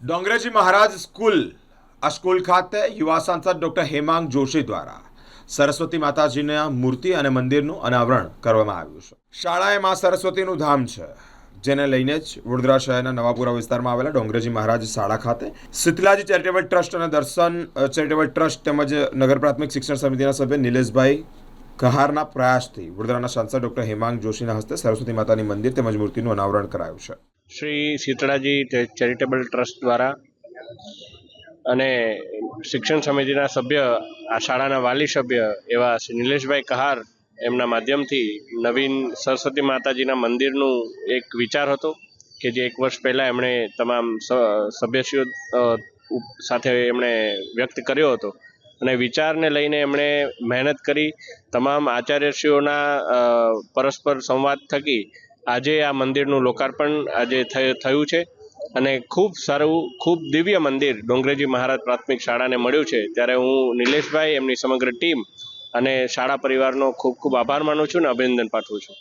ડોંગરેજી મહારાજ school ખાતે યુવા સાંસદ ડોક્ટર હેમાંગ જોશી દ્વારા સરસ્વતી માતાજીના મૂર્તિ અને મંદિરનું અનાવરણ કરવામાં આવ્યું છે. શાળા એ માં સરસ્વતીનું ધામ છે, જેને લઈને જ વડોદરા શહેરના નવાપુરા વિસ્તારમાં આવેલા ડોંગરેજી મહારાજ શાળા ખાતે શીતલાજી ચેરિટેબલ ટ્રસ્ટ અને દર્શન ચેરિટેબલ ટ્રસ્ટ તેમજ નગર પ્રાથમિક શિક્ષણ સમિતિના સભ્ય નિલેશભાઈ કહારના પ્રયાસથી વડોદરાના સાંસદ ડોક્ટર હેમાંગ જોશીના હસ્તે સરસ્વતી માતાની મંદિર તેમજ મૂર્તિનું અનાવરણ કરાયું છે. શ્રી શીતળાજી ચેરિટેબલ ટ્રસ્ટ દ્વારા અને શિક્ષણ સમિતિના સભ્ય, આ શાળાના વાલી સભ્ય એવા શ્રી નિલેશભાઈ કહાર એમના માધ્યમથી નવીન સરસ્વતી માતાજીના મંદિરનું એક વિચાર હતો કે જે 1 વર્ષ પહેલાં એમણે તમામ સભ્યશ્રીઓ સાથે એમણે વ્યક્ત કર્યો હતો અને વિચારને લઈને એમણે મહેનત કરી. તમામ આચાર્યશ્રીઓના પરસ્પર સંવાદ થકી આજે આ મંદિરનું લોકાર્પણ આજે થયું છે અને ખૂબ સારું, ખૂબ દિવ્ય મંદિર ડોંગરેજી મહારાજ પ્રાથમિક શાળાને મળ્યું છે. ત્યારે હું નિલેશભાઈ, એમની સમગ્ર ટીમ અને શાળા પરિવારનો ખૂબ ખૂબ આભાર માનું છું અને અભિનંદન પાઠવું છું.